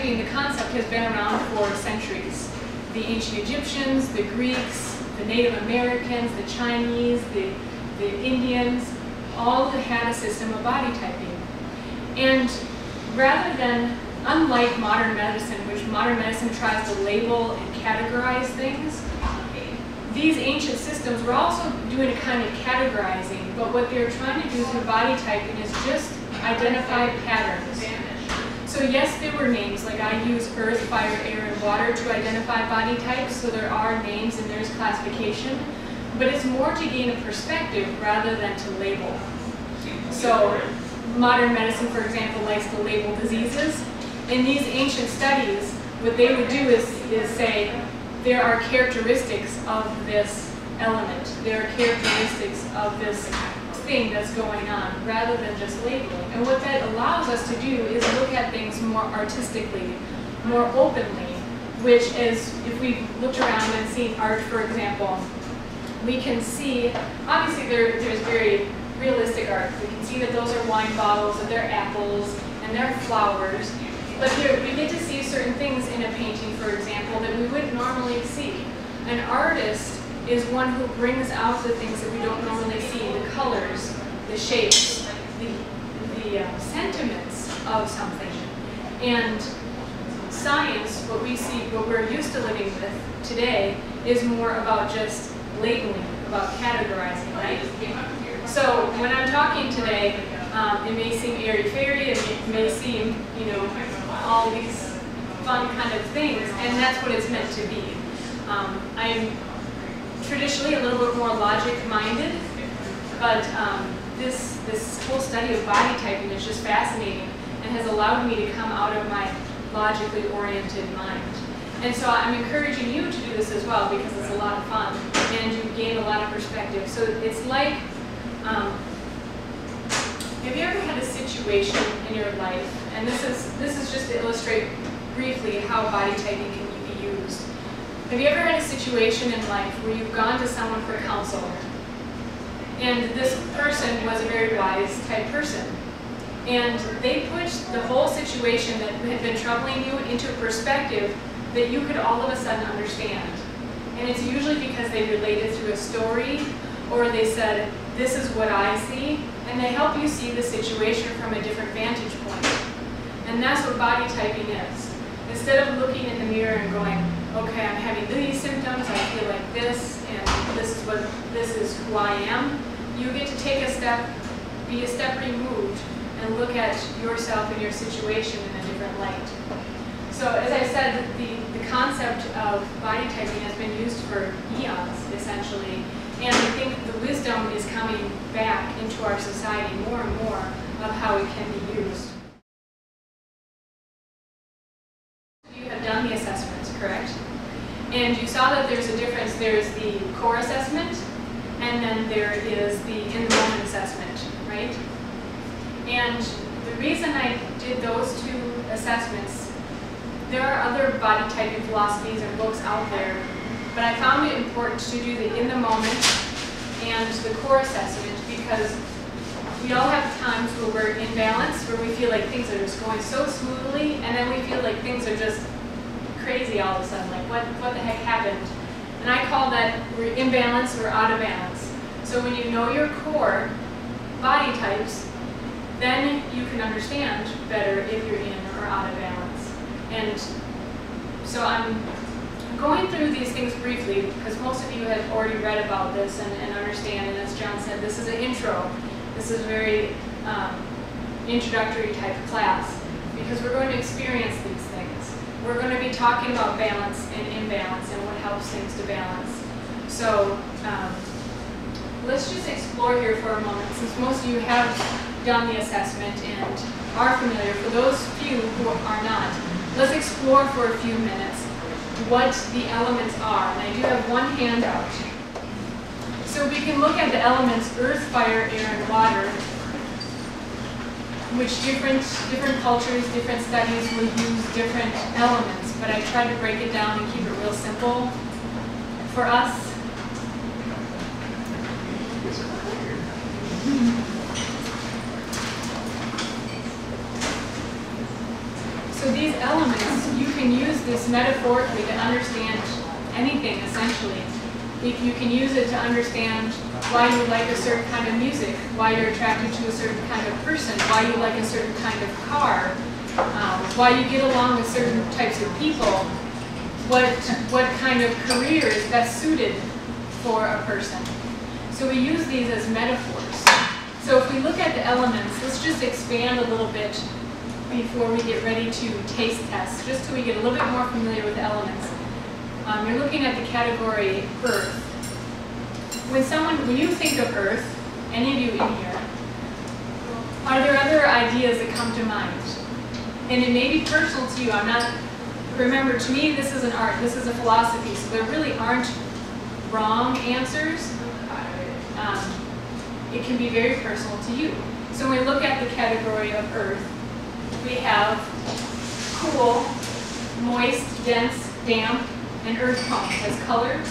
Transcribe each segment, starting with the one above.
typing, the concept has been around for centuries. The ancient Egyptians, the Greeks, the Native Americans, the Chinese, the Indians, all had a system of body typing. And rather than, unlike modern medicine, which modern medicine tries to label and categorize things, these ancient systems were also doing a kind of categorizing, but what they were trying to do through body typing is just identify patterns. So yes, there were names, like I use earth, fire, air, and water to identify body types, so there are names and there's classification, but it's more to gain a perspective rather than to label. So modern medicine, for example, likes to label diseases. In these ancient studies, what they would do is say, there are characteristics of this element, there are characteristics of this thing that's going on, rather than just labeling. And what that allows us to do is look at things more artistically, more openly, which is, if we looked around and seen art, for example, we can see, obviously there's very realistic art. We can see that those are wine bottles, that they're apples, and they're flowers. But we get to see certain things in a painting, for example, that we wouldn't normally see. An artist is one who brings out the things that we don't normally see, the colors, the shapes, the sentiments of something. And science, what we see, what we're used to living with today, is more about just labeling, about categorizing, right? So when I'm talking today, it may seem airy-fairy, it may seem, you know, all these fun kind of things, and that's what it's meant to be. I'm traditionally a little bit more logic-minded, but this whole study of body typing is just fascinating and has allowed me to come out of my logically oriented mind. And so I'm encouraging you to do this as well, because it's a lot of fun and you gain a lot of perspective. So it's like, have you ever had a situation in your life, and this is just to illustrate briefly how body typing can be used. Have you ever had a situation in life where you've gone to someone for counsel, and this person was a very wise type person, and they put the whole situation that had been troubling you into a perspective that you could all of a sudden understand? And it's usually because they related through a story, or they said, this is what I see, and they help you see the situation from a different vantage point. And that's what body typing is. Instead of looking in the mirror and going, okay, I'm having these symptoms, I feel like this, and this is who I am, you get to take a step, be a step removed, and look at yourself and your situation in a different light. So as I said, the concept of body typing has been used for eons, essentially, and I think the wisdom is coming back into our society more and more of how it can be used. You have done the assessments, correct? And you saw that there's a difference. There's the core assessment, and then there is the in-the-moment assessment, right? And the reason I did those two assessments, there are other body typing philosophies and books out there, but I found it important to do the in-the-moment and the core assessment, because we all have times where we're in balance, where we feel like things are just going so smoothly, and then we feel like things are just crazy all of a sudden, like what the heck happened? And I call that we're in balance, we're out of balance. So when you know your core body types, then you can understand better if you're in or out of balance. And so I'm going through these things briefly, because most of you have already read about this and understand, and as John said, this is an intro. This is a very introductory type of class, because we're going to experience these things. We're going to be talking about balance and imbalance and what helps things to balance. So let's just explore here for a moment, since most of you have done the assessment and are familiar. For those few who are not, let's explore for a few minutes what the elements are. And I do have one handout. So we can look at the elements earth, fire, air, and water, which different cultures, different studies will use different elements, but I tried to break it down and keep it real simple for us. So So these elements, you can use this metaphorically to understand anything, essentially. You can use it to understand why you like a certain kind of music, why you're attracted to a certain kind of person, why you like a certain kind of car, why you get along with certain types of people, what kind of career is best suited for a person. So we use these as metaphors. So if we look at the elements, let's just expand a little bit before we get ready to taste test, just so we get a little bit more familiar with the elements. You're looking at the category earth. When you think of earth, any of you in here, are there other ideas that come to mind? And it may be personal to you. Remember, to me, this is an art, this is a philosophy, so there really aren't wrong answers. It can be very personal to you. So when we look at the category of earth, we have cool, moist, dense, damp, and earth tones as colors.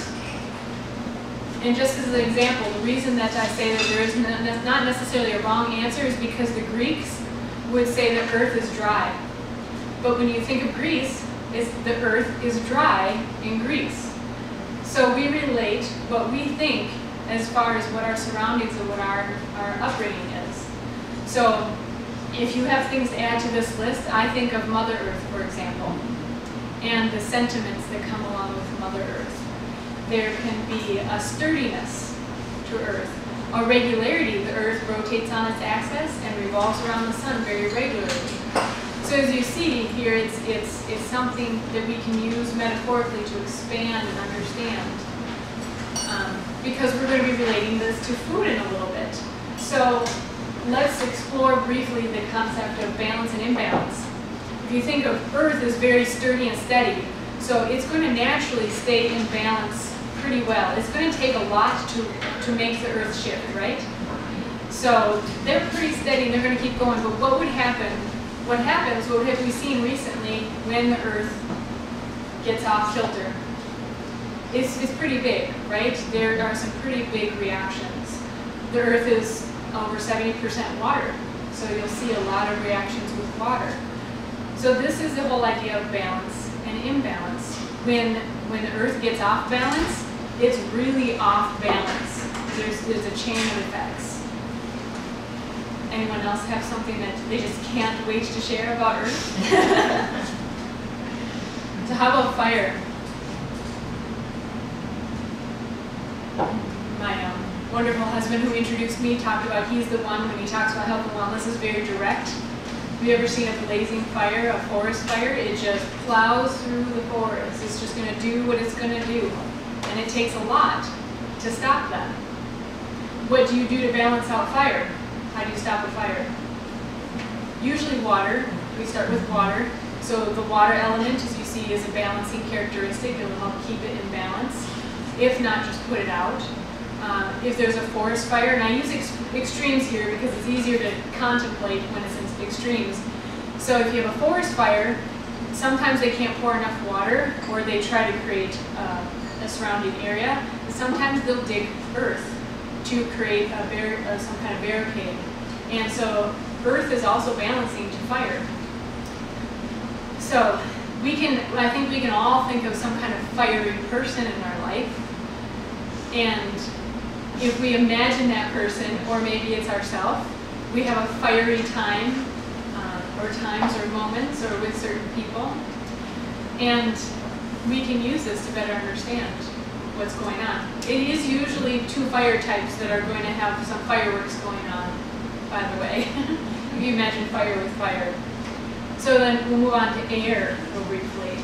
And just as an example, the reason that I say that there is not necessarily a wrong answer is because the Greeks would say that earth is dry. But when you think of Greece, the earth is dry in Greece. So we relate what we think as far as what our surroundings and what our upbringing is. So if you have things to add to this list, I think of Mother Earth, for example, and the sentiments that come along with Mother Earth. There can be a sturdiness to Earth, a regularity. The Earth rotates on its axis and revolves around the sun very regularly. So as you see here, it's something that we can use metaphorically to expand and understand. Because we're going to be relating this to food in a little bit. So let's explore briefly the concept of balance and imbalance. If you think of Earth as very sturdy and steady, so it's going to naturally stay in balance pretty well. It's going to take a lot to make the Earth shift, right? So they're pretty steady and they're going to keep going, but what would happen? What happens, what have we seen recently when the Earth gets off kilter? It's pretty big, right? There are some pretty big reactions. The Earth is over 70% water, so you'll see a lot of reactions with water. So this is the whole idea of balance and imbalance. When the Earth gets off balance, it's really off balance. There's a chain of effects. Anyone else have something that they just can't wait to share about Earth? So how about fire? My wonderful husband who introduced me talked about he's the one, when he talks about health and wellness, is very direct. Have you ever seen a blazing fire, a forest fire? It just plows through the forest. It's just going to do what it's going to do. And it takes a lot to stop that. What do you do to balance out fire? How do you stop a fire? Usually water. We start with water. So the water element, as you see, is a balancing characteristic. It will help keep it in balance. If not, just put it out. If there's a forest fire, and I use extremes here because it's easier to contemplate when it's in extremes. So if you have a forest fire, sometimes they can't pour enough water, or they try to create a surrounding area. Sometimes they'll dig earth to create some kind of barricade. And so earth is also balancing to fire. So I think we can all think of some kind of fiery person in our life. And if we imagine that person, or maybe it's ourselves, we have a fiery time, or times or moments, or with certain people. And we can use this to better understand what's going on. It is usually two fire types that are going to have some fireworks going on, by the way. If you imagine fire with fire. So then we'll move on to air real briefly.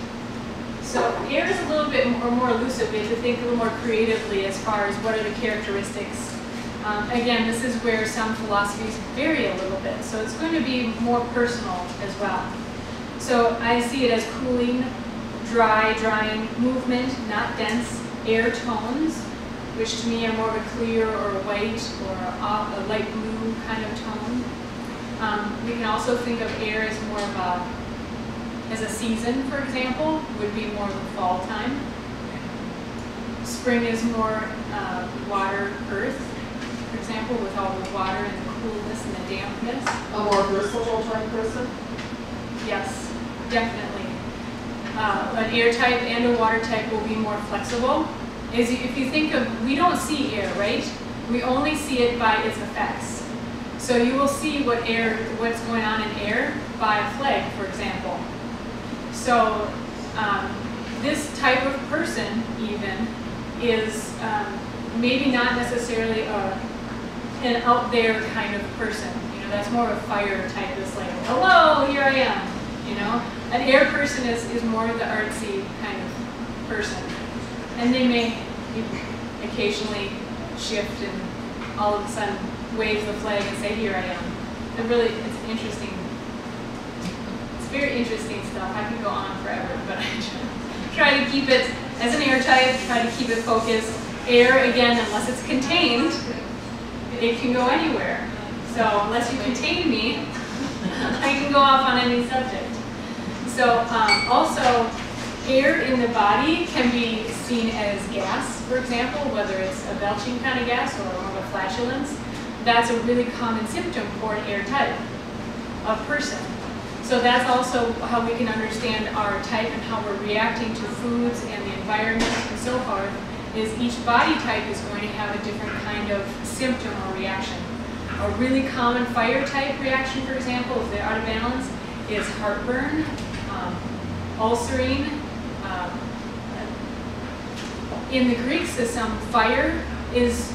So air is a little bit more elusive. We have to think a little more creatively as far as what are the characteristics. Again, this is where some philosophies vary a little bit. So it's going to be more personal as well. So I see it as cooling, drying, movement, not dense, air tones, which to me are more of a clear or a white or a light blue kind of tone. We can also think of air as more of as a season, for example, would be more of the fall time. Spring is more water, earth, for example, with all the water and the coolness and the dampness. A more versatile type person? Yes. definitely. An air type and a water type will be more flexible. If you think of, we don't see air, right? We only see it by its effects. So you will see what's going on in air by a flag, for example. So this type of person even is maybe not necessarily an out there kind of person. You know, that's more of a fire type. It's like, hello, here I am. You know, an air person is more of the artsy kind of person, and they may occasionally shift and all of a sudden wave the flag and say, here I am. It's interesting. It's very interesting stuff. I could go on forever, but I try to keep it, as an air type, try to keep it focused. Air, again, unless it's contained, it can go anywhere. So unless you contain me, I can go off on any subject. So also, air in the body can be seen as gas, for example, whether it's a belching kind of gas or more of a flatulence. That's a really common symptom for an air type of person. So that's also how we can understand our type and how we're reacting to foods and the environment and so forth, is each body type is going to have a different kind of symptom or reaction. A really common fire type reaction, for example, if they're out of balance, is heartburn, ulcering. In the Greek system, fire is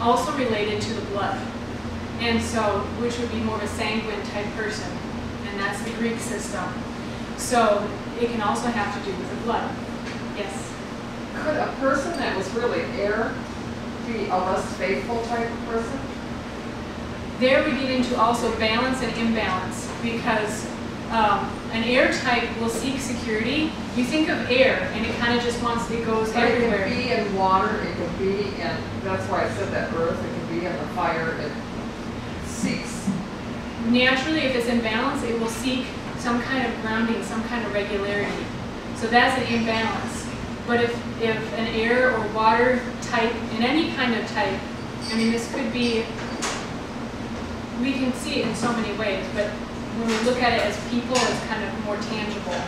also related to the blood, and so which would be more of a sanguine type person, and that's the Greek system. So it can also have to do with the blood. Yes? Could a person that was really air be a less faithful type of person? There we get into also balance and imbalance, because an air type will seek security. You think of air, and it kind of just it goes everywhere. It can be in water, it can be in, that's why I said that earth, it can be in the fire, it seeks. Naturally, if it's in balance, it will seek some kind of grounding, some kind of regularity. So that's an imbalance. But if an air or water type, in any kind of type, I mean, this could be, we can see it in so many ways, but when we look at it as people, it's kind of more tangible.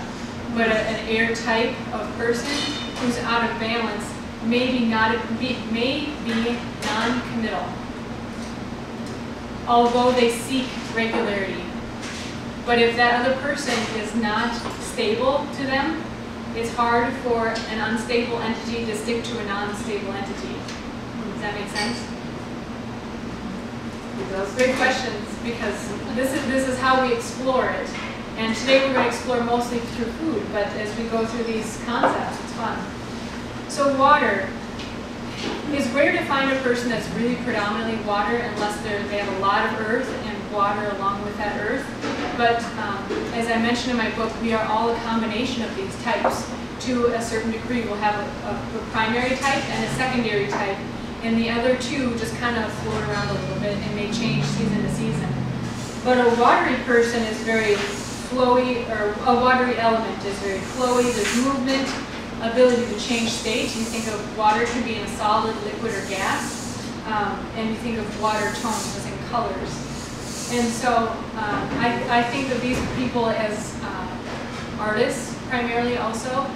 But an air type of person who's out of balance may be non-committal, although they seek regularity. But if that other person is not stable to them, it's hard for an unstable entity to stick to a non-stable entity. Does that make sense? Great questions, because this is how we explore it. And today we're going to explore mostly through food, but as we go through these concepts, it's fun. So water. It's rare to find a person that's really predominantly water unless they have a lot of earth and water along with that earth. But as I mentioned in my book, we are all a combination of these types. To a certain degree, we'll have a primary type and a secondary type, and the other two just kind of float around a little bit and may change season to season. But a watery person is very flowy, or a watery element is very flowy. There's movement, ability to change state. You think of water can be in a solid, liquid, or gas, and you think of water tones as in colors. And so I think of these people as artists primarily, also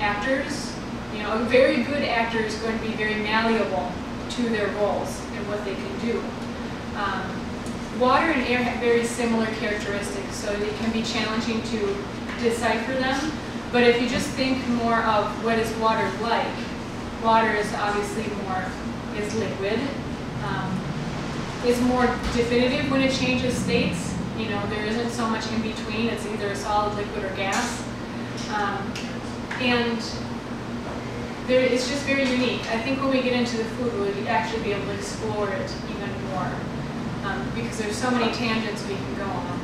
actors. You know, a very good actor is going to be very malleable to their roles and what they can do. Water and air have very similar characteristics, so it can be challenging to decipher them. But if you just think more of what is water like, water is obviously is liquid. Is more definitive when it changes states. You know, there isn't so much in between. It's either a solid, liquid, or gas. And it's just very unique. I think when we get into the food, we'll actually be able to explore it even more, because there's so many tangents we can go on.